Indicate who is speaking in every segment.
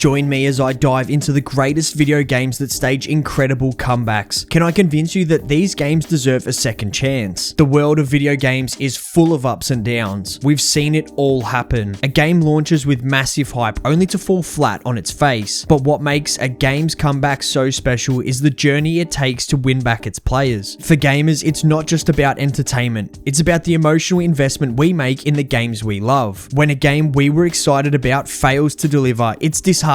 Speaker 1: Join me as I dive into the greatest video games that stage incredible comebacks. Can I convince you that these games deserve a second chance? The world of video games is full of ups and downs. We've seen it all happen. A game launches with massive hype only to fall flat on its face. But what makes a game's comeback so special is the journey it takes to win back its players. For gamers, it's not just about entertainment. It's about the emotional investment we make in the games we love. When a game we were excited about fails to deliver, it's disheartening.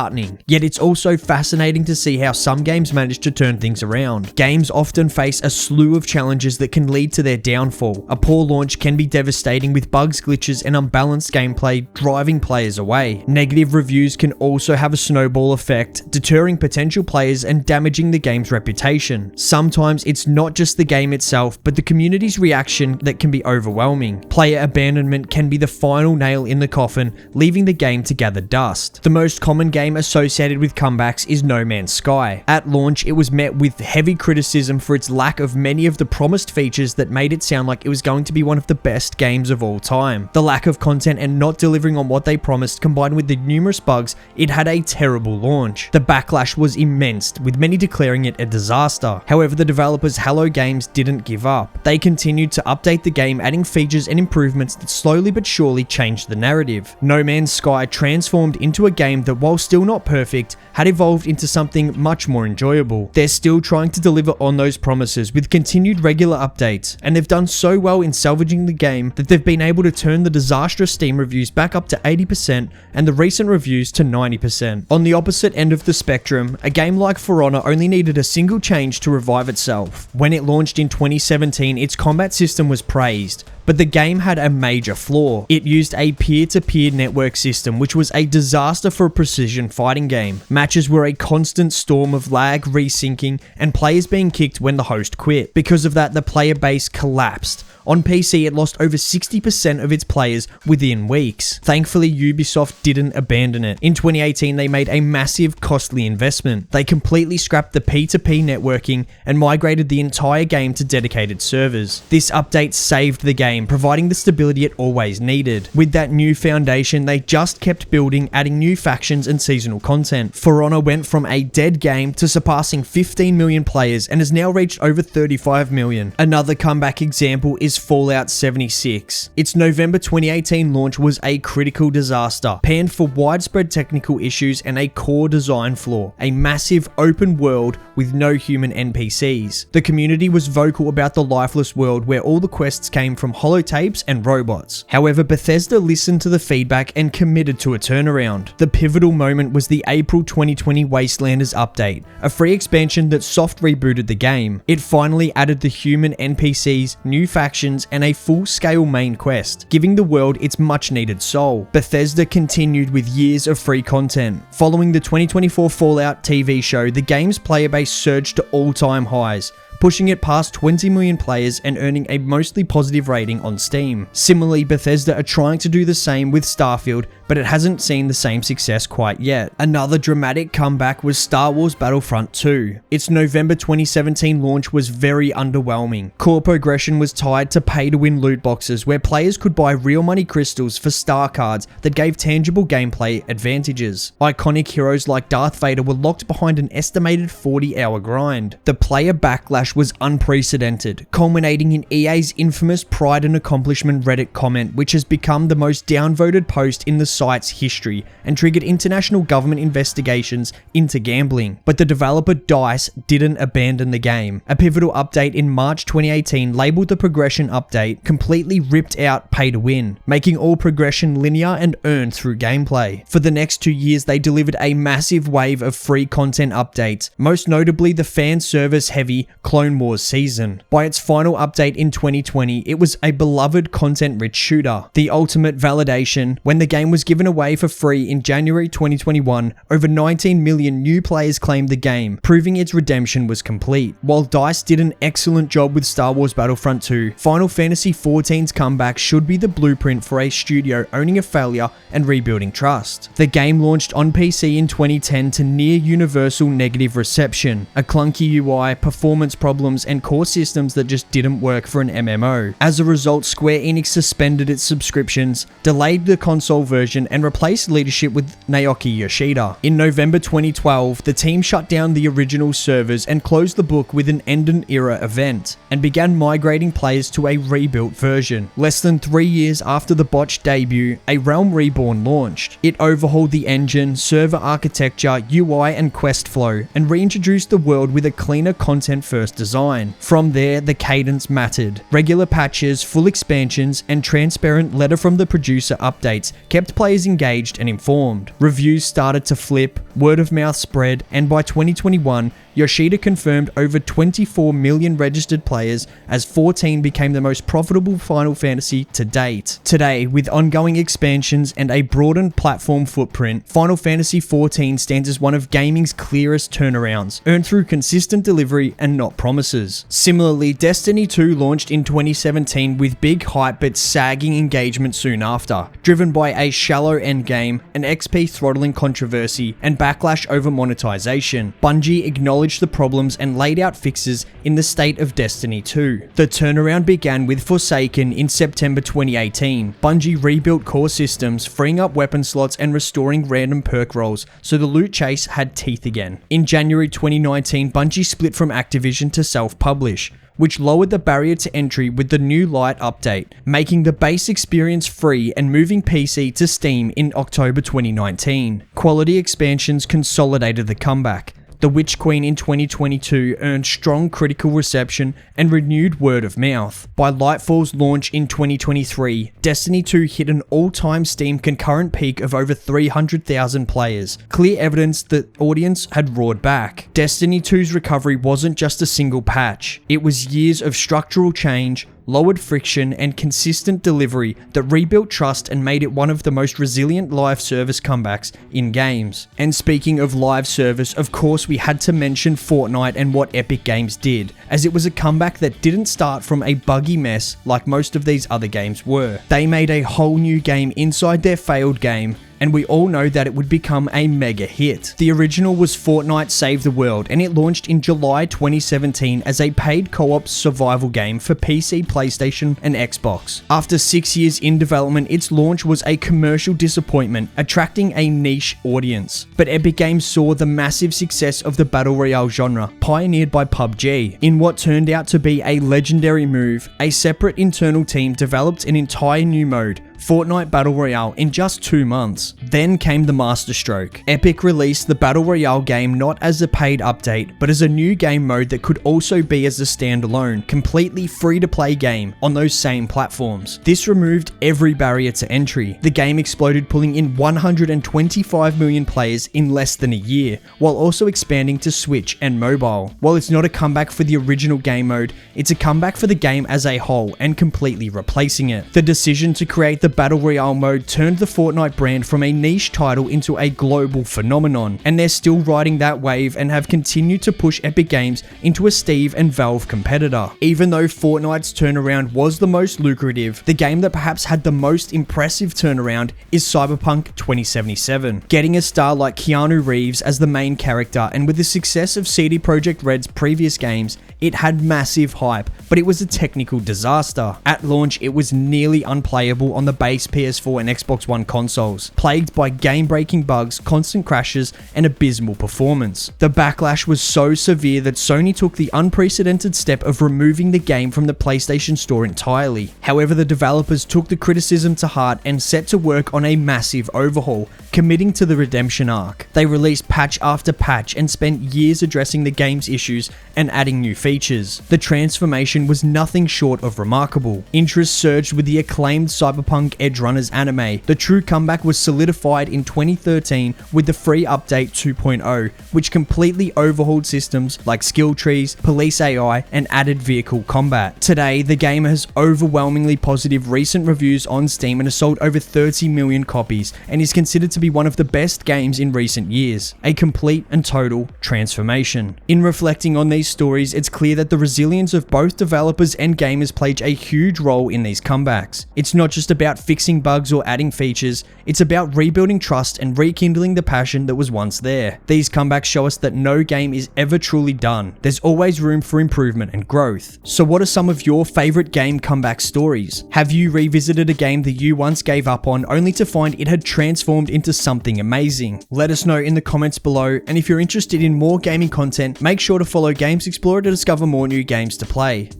Speaker 1: Yet it's also fascinating to see how some games manage to turn things around. Games often face a slew of challenges that can lead to their downfall. A poor launch can be devastating, with bugs, glitches, and unbalanced gameplay driving players away. Negative reviews can also have a snowball effect, deterring potential players and damaging the game's reputation. Sometimes it's not just the game itself, but the community's reaction that can be overwhelming. Player abandonment can be the final nail in the coffin, leaving the game to gather dust. The most common game associated with comebacks is No Man's Sky. At launch, it was met with heavy criticism for its lack of many of the promised features that made it sound like it was going to be one of the best games of all time. The lack of content and not delivering on what they promised, combined with the numerous bugs, it had a terrible launch. The backlash was immense, with many declaring it a disaster. However, the developers Hello Games didn't give up. They continued to update the game, adding features and improvements that slowly but surely changed the narrative. No Man's Sky transformed into a game that, while still not perfect, had evolved into something much more enjoyable. They're still trying to deliver on those promises with continued regular updates, and they've done so well in salvaging the game that they've been able to turn the disastrous Steam reviews back up to 80% and the recent reviews to 90%. On the opposite end of the spectrum, a game like For Honor only needed a single change to revive itself. When it launched in 2017, its combat system was praised, but the game had a major flaw. It used a peer-to-peer network system, which was a disaster for a precision fighting game. Matches were a constant storm of lag, resyncing, and players being kicked when the host quit. Because of that, the player base collapsed. On PC, it lost over 60% of its players within weeks. Thankfully, Ubisoft didn't abandon it. In 2018, they made a massive, costly investment. They completely scrapped the P2P networking and migrated the entire game to dedicated servers. This update saved the game, providing the stability it always needed. With that new foundation, they just kept building, adding new factions and seasonal content. For Honor went from a dead game to surpassing 15 million players and has now reached over 35 million. Another comeback example is Fallout 76. Its November 2018 launch was a critical disaster, panned for widespread technical issues and a core design flaw. A massive open world with no human NPCs. The community was vocal about the lifeless world where all the quests came from holotapes and robots. However, Bethesda listened to the feedback and committed to a turnaround. The pivotal moment was the April 2020 Wastelanders update, a free expansion that soft rebooted the game. It finally added the human NPCs, new factions, and a full-scale main quest, giving the world its much-needed soul. Bethesda continued with years of free content. Following the 2024 Fallout TV show, the game's player base surged to all-time highs, pushing it past 20 million players and earning a mostly positive rating on Steam. Similarly, Bethesda are trying to do the same with Starfield, but it hasn't seen the same success quite yet. Another dramatic comeback was Star Wars Battlefront 2. Its November 2017 launch was very underwhelming. Core progression was tied to pay-to-win loot boxes, where players could buy real money crystals for star cards that gave tangible gameplay advantages. Iconic heroes like Darth Vader were locked behind an estimated 40-hour grind. The player backlash was unprecedented, culminating in EA's infamous Pride and Accomplishment Reddit comment, which has become the most downvoted post in the site's history and triggered international government investigations into gambling. But the developer DICE didn't abandon the game. A pivotal update in March 2018, labeled the Progression Update, completely ripped out pay to win, making all progression linear and earned through gameplay. For the next 2 years, they delivered a massive wave of free content updates, most notably the fan service heavy Clone Wars season. By its final update in 2020, it was a beloved content-rich shooter. The ultimate validation, when the game was given away for free in January 2021, over 19 million new players claimed the game, proving its redemption was complete. While DICE did an excellent job with Star Wars Battlefront 2, Final Fantasy XIV's comeback should be the blueprint for a studio owning a failure and rebuilding trust. The game launched on PC in 2010 to near universal negative reception. A clunky UI, performance problems and core systems that just didn't work for an MMO. As a result, Square Enix suspended its subscriptions, delayed the console version, and replaced leadership with Naoki Yoshida. In November 2012, the team shut down the original servers and closed the book with an end-an-era event, and began migrating players to a rebuilt version. Less than 3 years after the botched debut, A Realm Reborn launched. It overhauled the engine, server architecture, UI, and quest flow, and reintroduced the world with a cleaner content-first design. From there, the cadence mattered. Regular patches, full expansions, and transparent letter from the producer updates kept players engaged and informed. Reviews started to flip, word of mouth spread, and by 2021, Yoshida confirmed over 24 million registered players as 14 became the most profitable Final Fantasy to date. Today, with ongoing expansions and a broadened platform footprint, Final Fantasy XIV stands as one of gaming's clearest turnarounds, earned through consistent delivery and not promises. Similarly, Destiny 2 launched in 2017 with big hype but sagging engagement soon after, driven by a shallow endgame, an XP throttling controversy, and backlash over monetization. Bungie acknowledged the problems and laid out fixes in the state of Destiny 2. The turnaround began with Forsaken in September 2018. Bungie rebuilt core systems, freeing up weapon slots and restoring random perk rolls so the loot chase had teeth again. In January 2019, Bungie split from Activision to self-publish, which lowered the barrier to entry with the new Lite update, making the base experience free and moving PC to Steam in October 2019. Quality expansions consolidated the comeback. The Witch Queen in 2022 earned strong critical reception and renewed word of mouth. By Lightfall's launch in 2023, Destiny 2 hit an all-time Steam concurrent peak of over 300,000 players, clear evidence that the audience had roared back. Destiny 2's recovery wasn't just a single patch, it was years of structural change, lowered friction, and consistent delivery that rebuilt trust and made it one of the most resilient live service comebacks in games. And speaking of live service, of course we had to mention Fortnite and what Epic Games did, as it was a comeback that didn't start from a buggy mess like most of these other games were. They made a whole new game inside their failed game, and we all know that it would become a mega hit. The original was Fortnite Save the World, and it launched in July 2017 as a paid co-op survival game for PC, PlayStation, and Xbox. After 6 years in development, its launch was a commercial disappointment, attracting a niche audience. But Epic Games saw the massive success of the Battle Royale genre, pioneered by PUBG. In what turned out to be a legendary move, a separate internal team developed an entire new mode, Fortnite Battle Royale, in just 2 months. Then came the masterstroke. Epic released the Battle Royale game not as a paid update, but as a new game mode that could also be as a standalone, completely free-to-play game on those same platforms. This removed every barrier to entry. The game exploded, pulling in 125 million players in less than a year, while also expanding to Switch and mobile. While it's not a comeback for the original game mode, it's a comeback for the game as a whole and completely replacing it. The decision to create the Battle Royale mode turned the Fortnite brand from a niche title into a global phenomenon, and they're still riding that wave and have continued to push Epic Games into a Steve and Valve competitor. Even though Fortnite's turnaround was the most lucrative, the game that perhaps had the most impressive turnaround is Cyberpunk 2077. Getting a star like Keanu Reeves as the main character, and with the success of CD Projekt Red's previous games, it had massive hype, but it was a technical disaster. At launch, it was nearly unplayable on the base PS4 and Xbox One consoles, plagued by game-breaking bugs, constant crashes, and abysmal performance. The backlash was so severe that Sony took the unprecedented step of removing the game from the PlayStation Store entirely. However, the developers took the criticism to heart and set to work on a massive overhaul, committing to the redemption arc. They released patch after patch and spent years addressing the game's issues and adding new features. The transformation was nothing short of remarkable. Interest surged with the acclaimed Cyberpunk Edgerunners anime. The true comeback was solidified in 2013 with the free update 2.0, which completely overhauled systems like skill trees, police AI, and added vehicle combat. Today, the game has overwhelmingly positive recent reviews on Steam and has sold over 30 million copies and is considered to be one of the best games in recent years. A complete and total transformation. In reflecting on these stories, it's clear that the resilience of both developers and gamers played a huge role in these comebacks. It's not just about fixing bugs or adding features, it's about rebuilding trust and rekindling the passion that was once there. These comebacks show us that no game is ever truly done. There's always room for improvement and growth. So what are some of your favorite game comeback stories? Have you revisited a game that you once gave up on only to find it had transformed into something amazing? Let us know in the comments below, and if you're interested in more gaming content, make sure to follow Games Explorer to discover more new games to play.